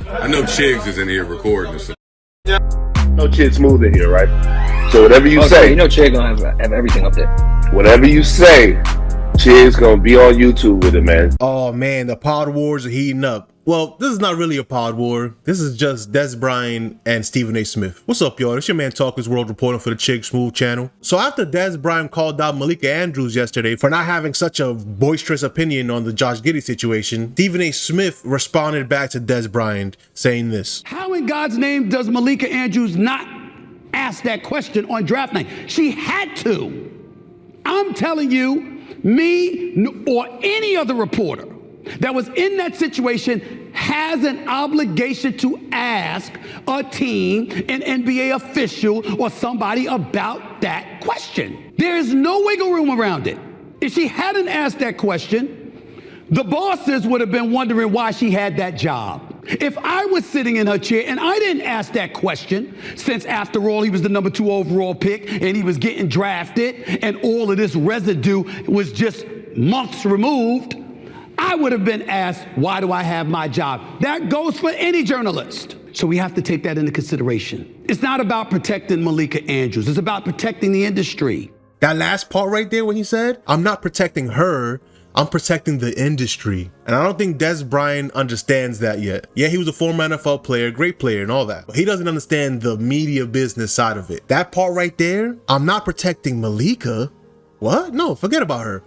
I know Chiggs is in here recording this. No Chig Smooth in here, right? So whatever you say, you know Chig gonna have everything up there. Whatever you say, Chig's gonna be on YouTube with it, man. Oh man, the pod wars are heating up. Well, this is not really a pod war. This is just Dez Bryant and Stephen A. Smith. What's up, y'all? It's your man Talkers World reporting for the Chig Smooth channel. So after Dez Bryant called out Malika Andrews yesterday for not having such a boisterous opinion on the Josh Giddey situation, Stephen A. Smith responded back to Dez Bryant saying this. How in God's name does Malika Andrews not ask that question on draft night? She had to. I'm telling you, me or any other reporter that was in that situation has an obligation to ask a team, an NBA official, or somebody about that question. There is no wiggle room around it. If she hadn't asked that question, the bosses would have been wondering why she had that job. If I was sitting in her chair and I didn't ask that question, since after all he was the #2 overall pick and he was getting drafted and all of this residue was just months removed, I would have been asked, why do I have my job? That goes for any journalist. So we have to take that into consideration. It's not about protecting Malika Andrews. It's about protecting the industry. That last part right there when he said, I'm not protecting her, I'm protecting the industry. And I don't think Dez Bryant understands that yet. Yeah, he was a former NFL player, great player and all that, but he doesn't understand the media business side of it. That part right there, I'm not protecting Malika. What? No, forget about her.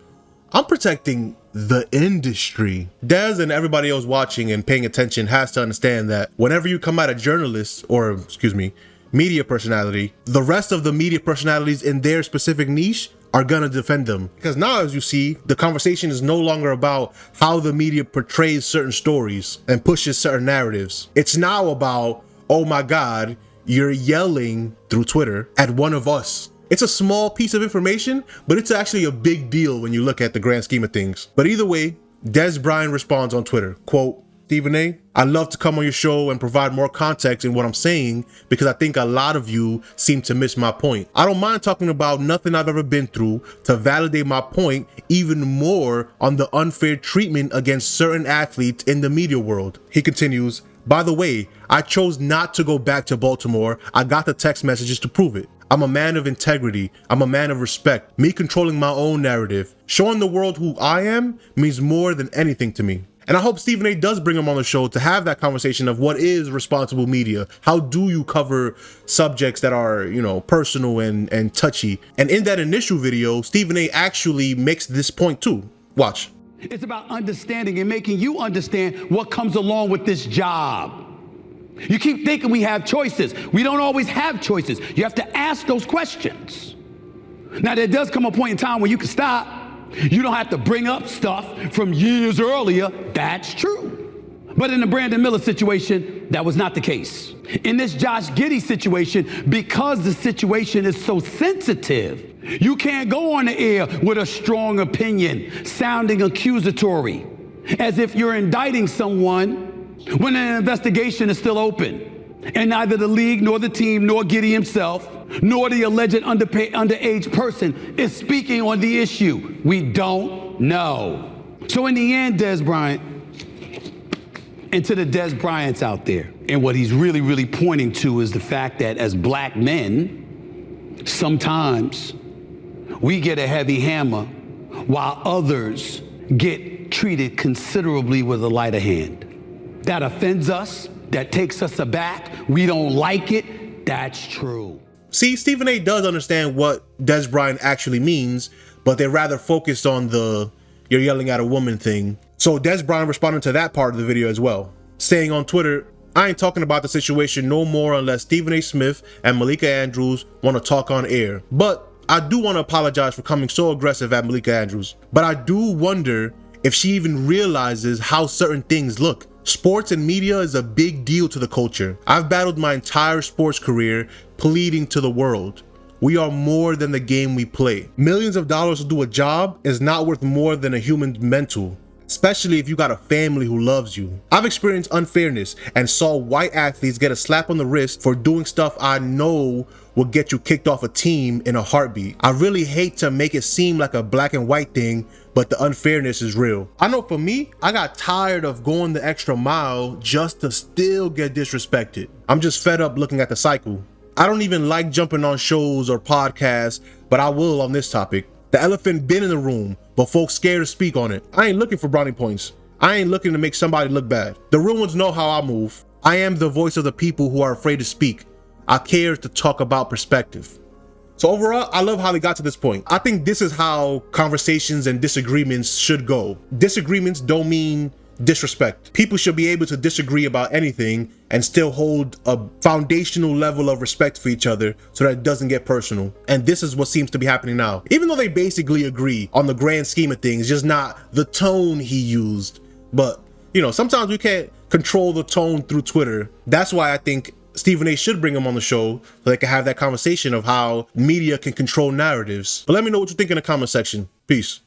I'm protecting the industry. Dez and everybody else watching and paying attention has to understand that whenever you come at a journalist, or excuse me, media personality, the rest of the media personalities in their specific niche are gonna defend them. Because now, as you see, the conversation is no longer about how the media portrays certain stories and pushes certain narratives. It's now about, oh my God, you're yelling through Twitter at one of us. It's a small piece of information, but it's actually a big deal when you look at the grand scheme of things. But either way, Dez Bryant responds on Twitter, quote, Stephen A., I'd love to come on your show and provide more context in what I'm saying because I think a lot of you seem to miss my point. I don't mind talking about nothing I've ever been through to validate my point even more on the unfair treatment against certain athletes in the media world. He continues, by the way, I chose not to go back to Baltimore. I got the text messages to prove it. I'm a man of integrity. I'm a man of respect. Me controlling my own narrative, showing the world who I am means more than anything to me. And I hope Stephen A. does bring him on the show to have that conversation of what is responsible media. How do you cover subjects that are, you know, personal and touchy? And in that initial video, Stephen A. actually makes this point too. Watch. It's about understanding and making you understand what comes along with this job. You keep thinking we have choices. We don't always have choices. You have to ask those questions. Now, there does come a point in time when you can stop. You don't have to bring up stuff from years earlier. That's true. But in the Brandon Miller situation, that was not the case. In this Josh Giddey situation, because the situation is so sensitive, you can't go on the air with a strong opinion, sounding accusatory, as if you're indicting someone when an investigation is still open. And neither the league, nor the team, nor Giddey himself, nor the alleged underage person is speaking on the issue. We don't know. So in the end, Dez Bryant, and to the Dez Bryants out there, and what he's really, really pointing to is the fact that as black men, sometimes we get a heavy hammer while others get treated considerably with a lighter hand. That offends us, that takes us aback, we don't like it, that's true. See, Stephen A. does understand what Dez Bryant actually means, but they're rather focused on the you're yelling at a woman thing. So Dez Bryant responded to that part of the video as well, saying on Twitter, I ain't talking about the situation no more unless Stephen A. Smith and Malika Andrews want to talk on air. But I do want to apologize for coming so aggressive at Malika Andrews. But I do wonder if she even realizes how certain things look. Sports and media is a big deal to the culture. I've battled my entire sports career pleading to the world. We are more than the game we play. Millions of dollars to do a job is not worth more than a human's mental, especially if you got a family who loves you. I've experienced unfairness and saw white athletes get a slap on the wrist for doing stuff I know will get you kicked off a team in a heartbeat. I really hate to make it seem like a black and white thing, but the unfairness is real. I know for me, I got tired of going the extra mile just to still get disrespected. I'm just fed up looking at the cycle. I don't even like jumping on shows or podcasts, but I will on this topic. The elephant been in the room, but folks scared to speak on it. I ain't looking for brownie points. I ain't looking to make somebody look bad. The real ones know how I move. I am the voice of the people who are afraid to speak. I care to talk about perspective. So overall, I love how they got to this point. I think this is how conversations and disagreements should go. Disagreements don't mean disrespect. People should be able to disagree about anything and still hold a foundational level of respect for each other so that it doesn't get personal. And this is what seems to be happening now. Even though they basically agree on the grand scheme of things, just not the tone he used. But, you know, sometimes we can't control the tone through Twitter. That's why I think Stephen A should bring him on the show so they can have that conversation of how media can control narratives. But let me know what you think in the comment section. Peace.